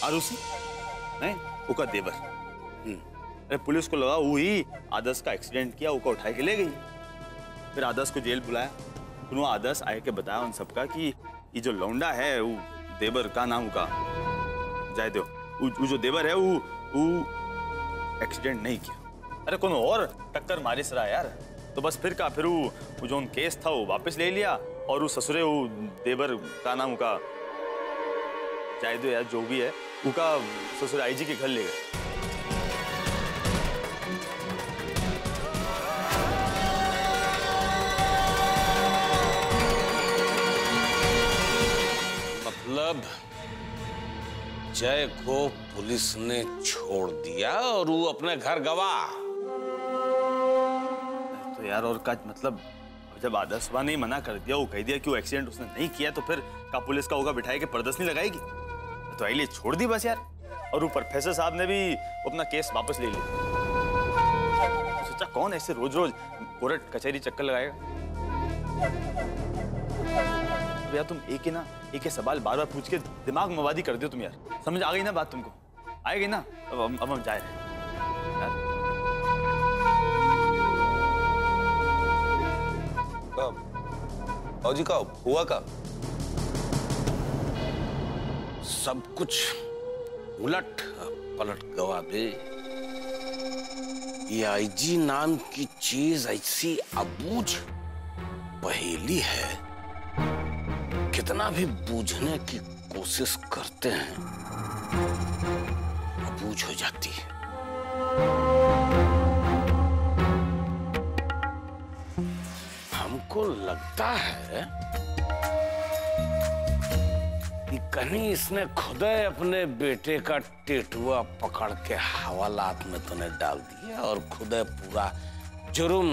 आरुषि नहीं उका देवर। अरे पुलिस को लगा वो ही आदर्श का एक्सीडेंट किया, उका उठा के ले गई। फिर आदर्श को जेल बुलाया, फिर आदर्श आए के बताया उन सबका कि ये जो लौंडा है वो देवर का नाम का जाए दो, वो जो देवर है वो एक्सीडेंट नहीं किया। अरे कौन और टक्कर मारी सरा यार। तो बस फिर वो जो केस था वो वापस ले लिया और वो ससुरे वो देवर का नाम का जाए दो यार जो भी है उका ससुर आईजी के घर ले गए। मतलब जय को पुलिस ने छोड़ दिया और वो अपने घर गवा। तो यार और का मतलब जब आदर्शवा ने मना कर दिया, वो कह दिया कि वो एक्सीडेंट उसने नहीं किया, तो फिर का पुलिस का होगा बिठाए के पर्दस नहीं लगाएगी। तो आइए छोड़ दी बस यार। और ऊपर प्रोफेसर साहब ने भी अपना केस वापस ले लिया। तो सोचा कौन ऐसे रोज रोज कोर्ट कचहरी चक्कर लगाएगा। यार तुम एक ही सवाल बार बार पूछ के दिमाग मवादी कर दियो तुम यार। समझ आ गई ना बात तुमको? आएगी ना? अब हम जाए यार। जी का हुआ का? सब कुछ उलट पलट गवा बे। ये आईजी नाम की चीज ऐसी अबूझ पहेली है, कितना भी बूझने की कोशिश करते हैं अबूझ हो जाती है। हमको लगता है कि कहीं इसने खुद अपने बेटे का टेटुआ पकड़ के हवालात में तूने डाल दिया और खुद पूरा जुर्म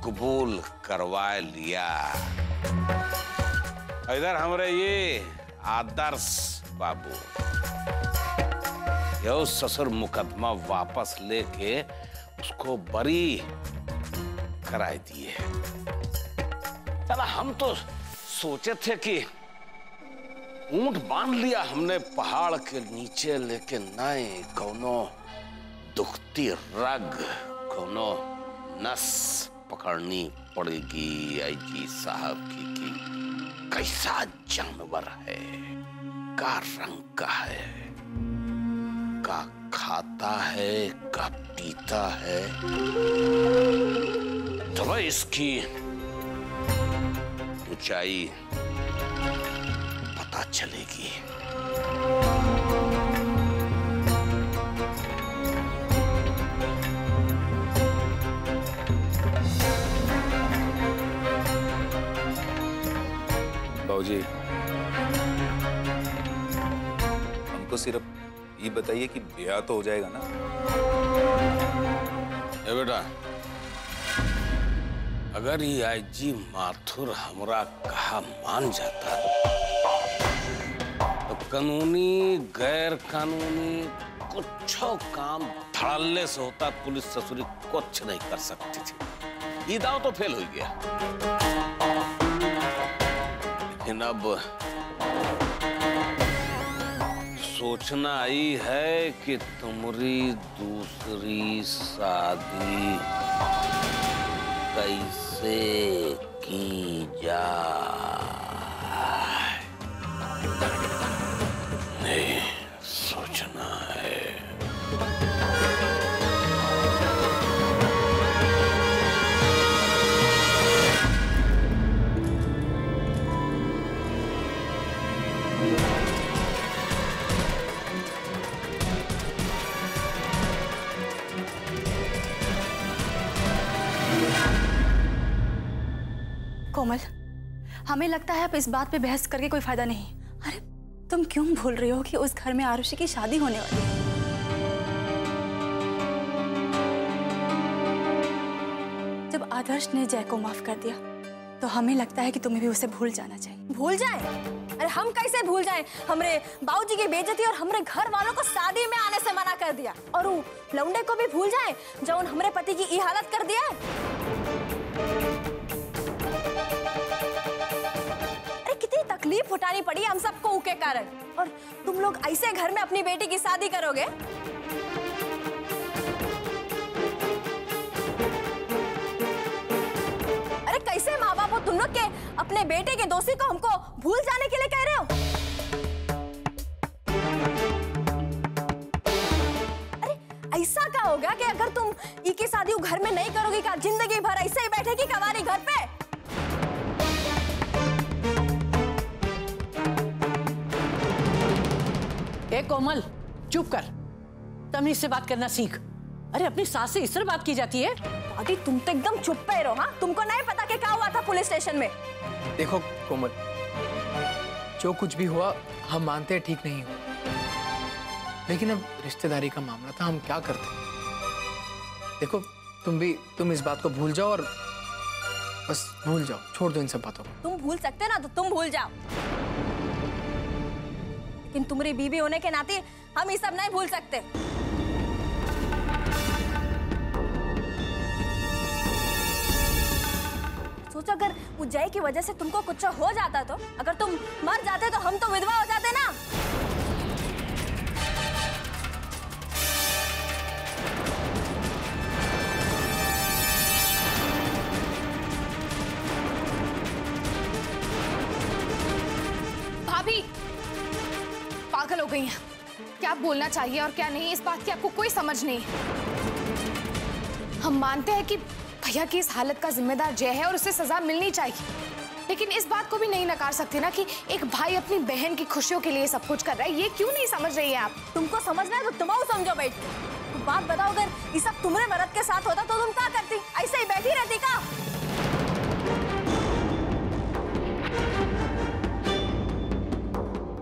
कबूल करवा लिया। इधर हमारे ये आदर्श बाबू यो ससुर मुकदमा वापस लेके उसको बरी कराए दिए। चला हम तो सोचे थे कि ऊंट बांध लिया हमने पहाड़ के नीचे, लेकिन नहीं, कोनो दुखती रग, कोनो नस पकड़नी पड़ेगी आईजी साहब की कैसा जानवर है, का रंग का है, का खाता है, का पीता है, तो इसकी ऊंचाई पता चलेगी। बाबूजी हमको सिर्फ ये बताइए कि ब्याह तो हो जाएगा ना? ए बेटा, अगर ये आईजी माथुर हमरा कहा मान जाता तो कानूनी गैर कानूनी कुछ काम धड़ल्ले से होता, पुलिस ससुरी कुछ नहीं कर सकती थी। ये दाव तो फेल हो गया। लेकिन अब सोचना आई है कि तुम्हारी दूसरी शादी कैसे की जाए। नहीं सोचना है। कोमल, हमें लगता है अब इस बात पे बहस करके कोई फायदा नहीं। अरे तुम क्यों भूल रही हो कि उस घर में आरुषि की शादी होने वाली है? जब आदर्श ने जय को माफ कर दिया तो हमें लगता है कि तुम्हें भी उसे भूल जाना चाहिए। भूल जाए? अरे हम कैसे भूल जाएं? हमरे बाबूजी की बेइज्जती और हमरे घर वालों को शादी में आने से मना कर दिया, और वो लौंडे को भी भूल जाए जो उन हमरे पति की ये हालत कर दिया है। तकलीफ उठानी पड़ी हम सबको उसके कारण, और तुम लोग ऐसे घर में अपनी बेटी की शादी करोगे? अरे कैसे माँ बाप हो तुम लोग के अपने बेटे के दोषी को हमको भूल जाने के लिए कह रहे हो? अरे ऐसा क्या हो गया कि अगर तुम की शादी घर में नहीं करोगी क्या जिंदगी भर ऐसे ही बैठेगी कवारी घर पे? ए कोमल, चुप कर, तमीज से बात करना सीख। अरे अपनी सास से इस तरह बात की जाती है? दादी तुम तो एकदम चुप पे रहो। हाँ, तुमको नहीं पता कि क्या हुआ था पुलिस स्टेशन में? देखो कोमल, जो कुछ भी हुआ हम मानते हैं ठीक नहीं हुआ, लेकिन अब रिश्तेदारी का मामला था, हम क्या करते। देखो तुम इस बात को भूल जाओ और बस भूल जाओ, छोड़ दो इन सब बातों को। तुम भूल सकते ना तो तुम भूल जाओ, लेकिन तुम्हारी बीवी होने के नाते हम ये सब नहीं भूल सकते। सोचो अगर उज्जै की वजह से तुमको कुछ हो जाता तो, अगर तुम मर जाते तो हम तो विधवा हो जाते ना। भाभी पागल हो गई हैं। क्या बोलना चाहिए और क्या नहीं, इस बात की आपको कोई समझ नहीं है। हम मानते हैं कि भैया की इस हालत का जिम्मेदार जय है और उसे सजा मिलनी चाहिए, लेकिन इस बात को भी नहीं नकार सकते ना कि एक भाई अपनी बहन की खुशियों के लिए सब कुछ कर रहा है। ये क्यों नहीं समझ रही है आप? तुमको समझना है तो तुम समझो बैठ के। तुम बात बताओ, अगर ये सब तुम्हारे मर्द के साथ होता तो तुम क्या करती? ऐसे ही बैठी रहती का?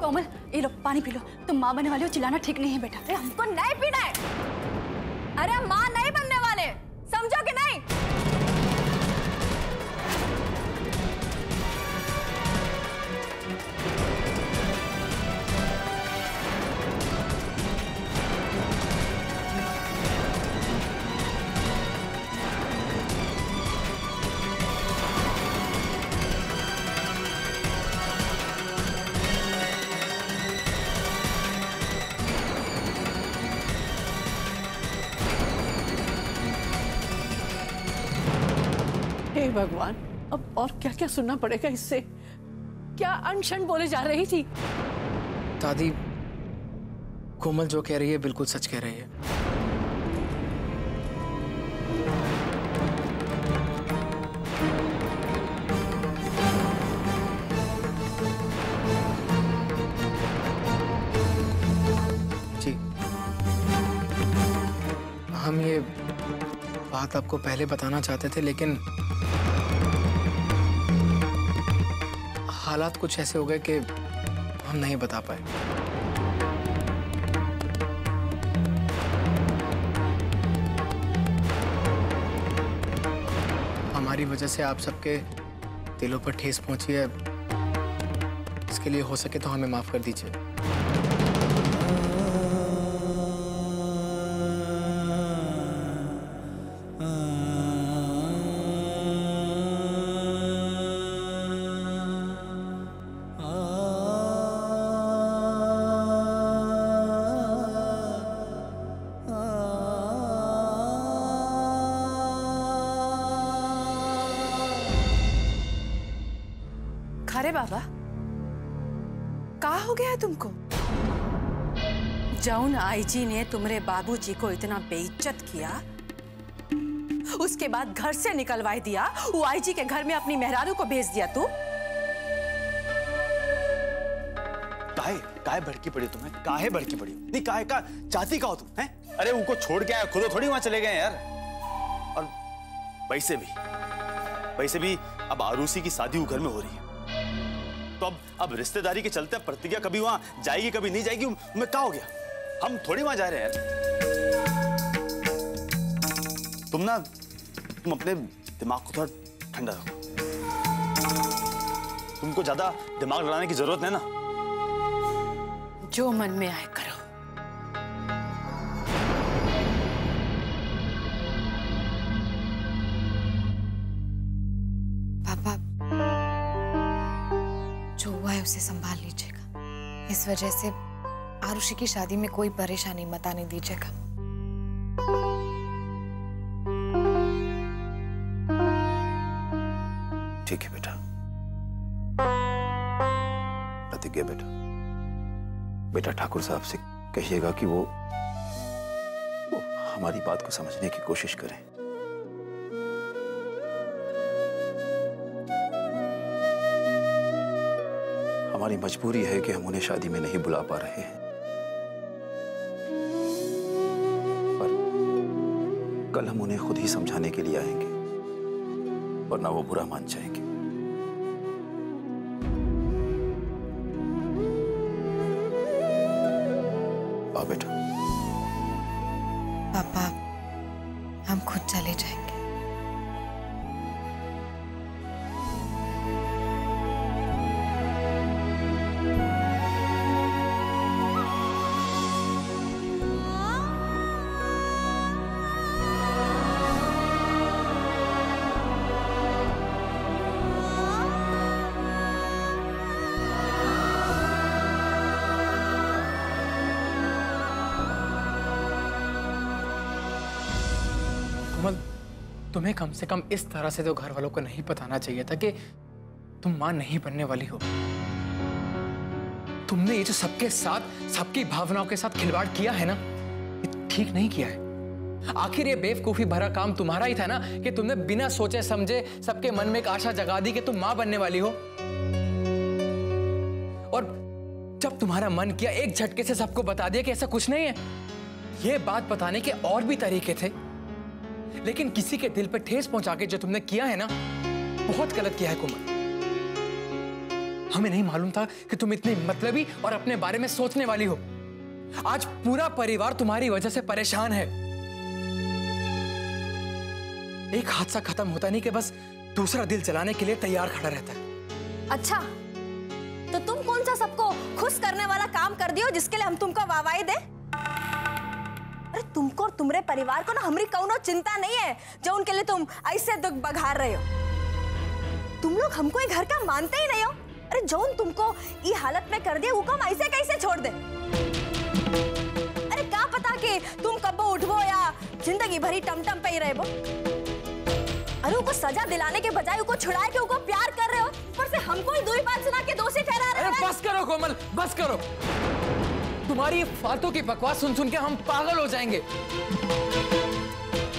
कोमल, ये लो पानी पी लो। तुम माँ बनने वाली हो, चिल्लाना ठीक नहीं है बेटा। अरे हमको नहीं पीना है। अरे हम माँ नहीं बनने वाले, समझो कि नहीं? हे भगवान, अब और क्या क्या सुनना पड़ेगा इससे। क्या अनशन बोले जा रही थी? दादी, कोमल जो कह रही है बिल्कुल सच कह रही है। जी, हम ये बात आपको पहले बताना चाहते थे, लेकिन हालात कुछ ऐसे हो गए कि हम नहीं बता पाए। हमारी वजह से आप सबके दिलों पर ठेस पहुंची है, इसके लिए हो सके तो हमें माफ कर दीजिए। अरे बाबा, क्या हो गया है तुमको? जौन आईजी ने तुम्हारे बाबूजी को इतना बेइज्जत किया, उसके बाद घर से निकलवाई दिया, वो आईजी के घर में अपनी मेहरारू को भेज दिया। तू काहे भड़की पड़ी तुम्हें? काहे भड़की पड़ी? नहीं काहे का चाहती का हो तुम हैं? अरे उनको छोड़ के आया, खुद थोड़ी वहां चले गए यार। और वैसे भी अब आरूसी की शादी वो घर में हो रही है, तो अब रिश्तेदारी के चलते प्रतिज्ञा कभी वहां जाएगी कभी नहीं जाएगी, मैं क्या हो गया? हम थोड़ी वहां जा रहे हैं यार। तुम अपने दिमाग को थोड़ा ठंडा रखो। तुमको ज्यादा दिमाग लड़ाने की जरूरत है ना। जो मन में आए करो। पापा, जो हुआ है उसे समझ वजह से आरुषि की शादी में कोई परेशानी मत आने दीजिएगा। ठीक है बेटा। प्रतिज्ञा बेटा, बेटा ठाकुर साहब से कहिएगा कि वो हमारी बात को समझने की कोशिश करें। हमारी मजबूरी है कि हम उन्हें शादी में नहीं बुला पा रहे हैं, पर कल हम उन्हें खुद ही समझाने के लिए आएंगे, वरना वो बुरा मान जाएंगे। आओ बेटा। पापा, हम खुद चले जाएंगे। कोमल, तुम्हें कम से कम इस तरह से तो घर वालों को नहीं बताना चाहिए था कि तुम मां नहीं बनने वाली हो। तुमने ये जो सबके साथ, सबकी भावनाओं के साथ खिलवाड़ किया है ना, ये ठीक नहीं किया है। आखिर ये बेवकूफी भरा काम तुम्हारा ही था ना कि तुमने बिना सोचे समझे सबके मन में एक आशा जगा दी कि तुम मां बनने वाली हो। और जब तुम्हारा मन किया, एक झटके से सबको बता दिया कि ऐसा कुछ नहीं है। ये बात बताने के और भी तरीके थे, लेकिन किसी के दिल पे ठेस पहुंचा के जो तुमने किया है ना, बहुत गलत किया है कोमल। हमें नहीं मालूम था कि तुम इतनी मतलबी और अपने बारे में सोचने वाली हो। आज पूरा परिवार तुम्हारी वजह से परेशान है। एक हादसा खत्म होता नहीं कि बस दूसरा दिल जलाने के लिए तैयार खड़ा रहता है। अच्छा, तो तुम कौन सा सबको खुश करने वाला काम कर दियो जिसके लिए हम तुमको वाहवाही दे? अरे तुमको और तुम्हारे परिवार को ना हमारी कौनो चिंता नहीं है जो उनके लिए तुम ऐसे दुख बघार रहे हो। तुम लोग हमको ये घर का मानते ही नहीं हो। अरे जौन तुमको ये हालत में कर दिया वो काम ऐसे कैसे छोड़ दे? अरे क्या पता कि तुम कब उठबो या जिंदगी भरी टमटम पे ही रहे। अरे उसको सजा दिलाने के बजाय उसको छुड़ा के उसको प्यार कर रहे हो, ऊपर से हमको ही दूसरी बात सुना के दोषी ठहरा रहे हो। अरे बस करो कोमल, बस करो। तुम्हारी फालतू की बकवास सुन सुन के हम पागल हो जाएंगे।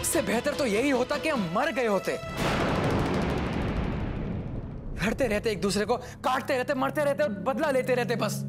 इससे बेहतर तो यही होता कि हम मर गए होते। लड़ते रहते, एक दूसरे को काटते रहते, मरते रहते और बदला लेते रहते बस।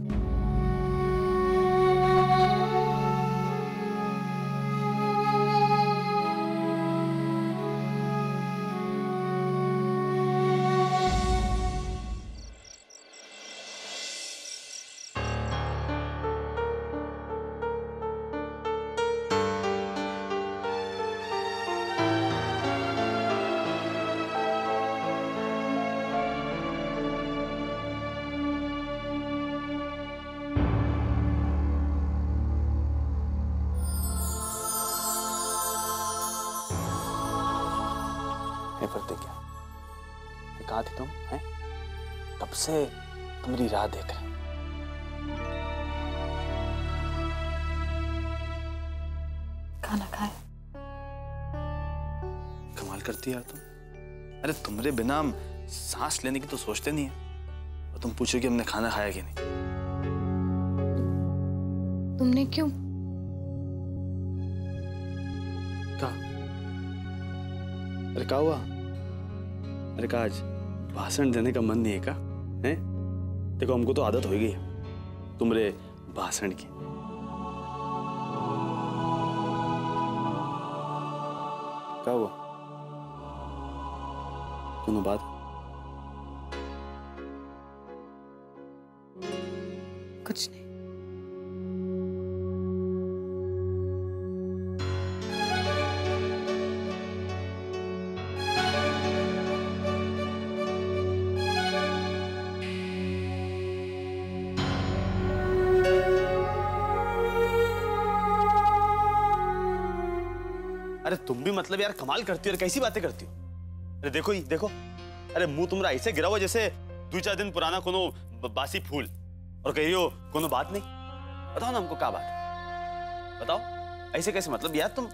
प्रतिज्ञा, कहाँ थी तुम? हैं? कब से तुम्हारी राह देख रहे हैं। खाना खाए। कमाल करती है यार तुम। अरे तुम्हारे बिना सांस लेने की तो सोचते नहीं है, और तुम पूछ रहे कि हमने खाना खाया कि नहीं। तुमने क्यों? क्या? अरे क्या हुआ? अरे क्या आज भाषण देने का मन नहीं है क्या? हैं? देखो हमको तो आदत हो गई है तुम्हारे भाषण की। क्या हुआ? कोनो बात? कुछ नहीं। अरे तुम भी मतलब यार कमाल करती हो और कैसी बातें करती हो। अरे देखो ही देखो, अरे मुंह तुम्हारा ऐसे गिरा हुआ जैसे 2-4 दिन पुराना कोनो बासी फूल, और कहियो कोनो बात नहीं। बताओ ना हमको क्या बात है, बताओ। ऐसे कैसे मतलब यार तुम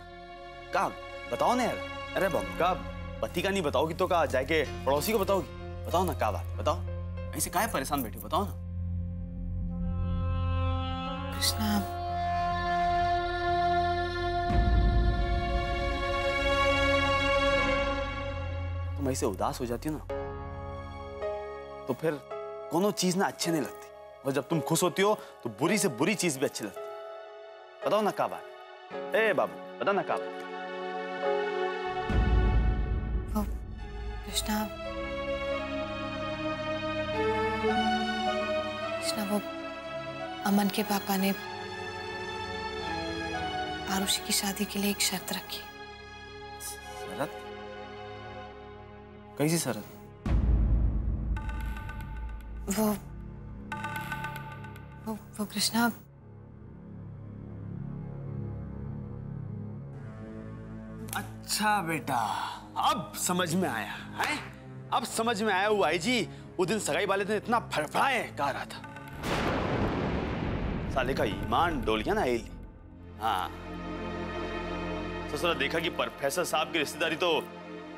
का बताओ ना यार। अरे का पति का नहीं बताओगी तो का जाके पड़ोसी को बताओगी? बताओ ना क्या बात है, बताओ। ऐसे काहे परेशान बैठे, बताओ ना। कृष्णा, तुम ऐसे उदास हो जाती हो ना तो फिर कोनो चीज ना अच्छी नहीं लगती, और जब तुम खुश होती हो तो बुरी से बुरी चीज भी अच्छी लगती। बताओ ना क्या बात है। ए बाबू बताओ ना क्या बात है। कृष्णा, वो अमन के पापा ने आरुषि की शादी के लिए एक शर्त रखी। शरत? कैसी शरत? वो कृष्णा, अच्छा बेटा, अब समझ में आया है। अब समझ में आया। वो आईजी उस दिन सगाई वाले दिन इतना फड़फड़ाए कह रहा था। साले का ईमान डोल गया ना एली। हाँ, ससुरा देखा कि प्रोफेसर साहब की रिश्तेदारी तो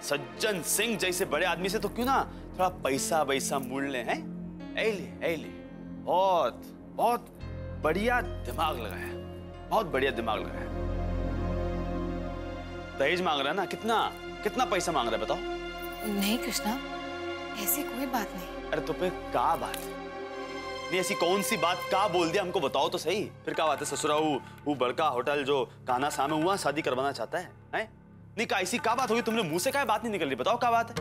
सज्जन सिंह जैसे बड़े आदमी से तो क्यों ना थोड़ा पैसा वैसा मूल ले हैं। एले एले बहुत बहुत बढ़िया दिमाग लगाया, बहुत बढ़िया दिमाग लगाया। दहेज मांग रहा है ना? कितना कितना पैसा मांग रहा है बताओ? नहीं कृष्णा, ऐसी कोई बात नहीं। अरे तो फिर क्या बात है? नहीं ऐसी कौन सी बात का बोल दिया हमको बताओ तो सही। फिर क्या बात है? ससुरा वो बड़का होटल जो काना सामे हुआ शादी करवाना चाहता है, हैं? नहीं का ऐसी क्या बात होगी? तुमने मुंह से क्या बात नहीं निकल रही, बताओ क्या बात है?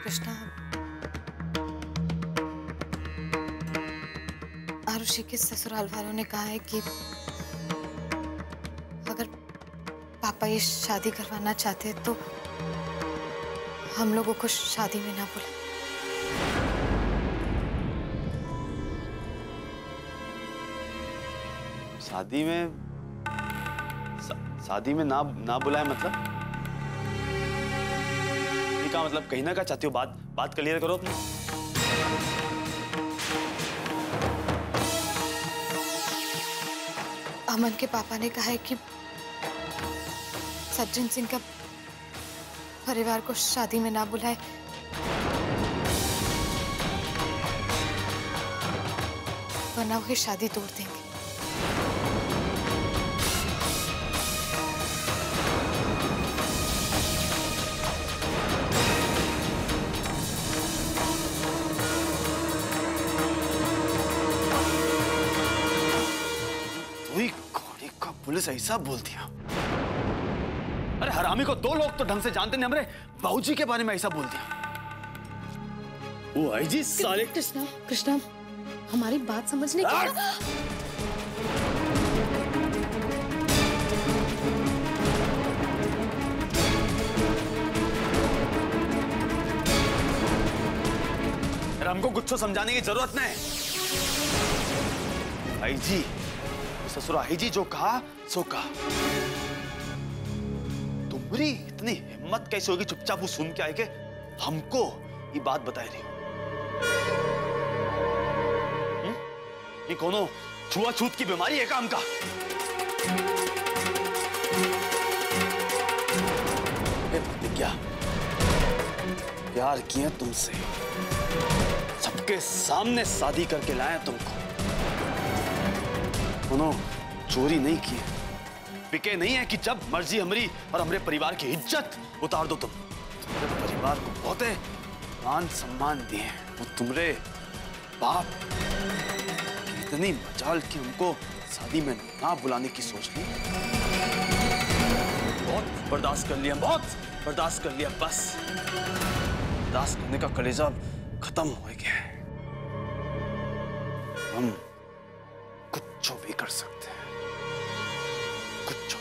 कृष्णा, आरुषि के ससुराल वालों ने कहा है कि अगर पापा ये शादी करवाना चाहते हैं तो हम लोगों को शादी में ना बुलाएं। शादी में ना बुलाए मतलब? ये क्या मतलब? कहीं ना क्या चाहती हो? बात क्लियर करो अपनी। अमन के पापा ने कहा है कि सज्जन सिंह का परिवार को शादी में ना बुलाए, वरना वो शादी तोड़ देंगे। पुलिस ऐसा बोल दिया? अरे हरामी को 2 लोग तो ढंग से जानते नहीं, हमारे बाबूजी के बारे में ऐसा बोल दिया। वो आईजी साले। कृष्णा, हमारी बात समझने की। हमको कुछ समझाने की जरूरत नहीं। आईजी ससुरा आईजी जो कहा सो कहा। तुम्हारी इतनी हिम्मत कैसे होगी चुपचाप वो सुन के आए के हमको ये बात बताए रही हो? ये कोनो छुआछूत की बीमारी है काम का? क्या प्यार किया तुमसे, सबके सामने शादी करके लाए तुमको। उन्होंने चोरी नहीं की, बिके नहीं है कि जब मर्जी हमारी और हमारे परिवार की इज्जत उतार दो। तुम्हारे परिवार को बहुत मान सम्मान दिए, वो तुम्हारे बाप इतनी मजाल की हमको शादी में ना बुलाने की सोच ली। बहुत बर्दाश्त कर लिया, बहुत बर्दाश्त कर लिया, बस बर्दाश्त करने का कलेजा खत्म हो गया है। हम कुछ भी कर सकते हैं, कुछ भी।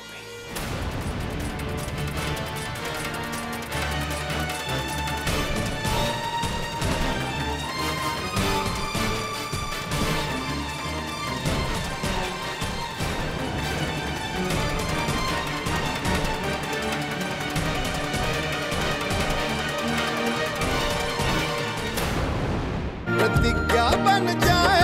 प्रतिज्ञा बन जाए।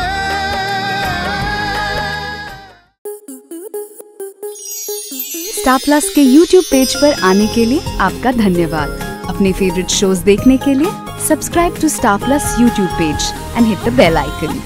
स्टार प्लस के YouTube पेज पर आने के लिए आपका धन्यवाद। अपने फेवरेट शोज देखने के लिए subscribe to Star Plus YouTube page and hit the bell icon.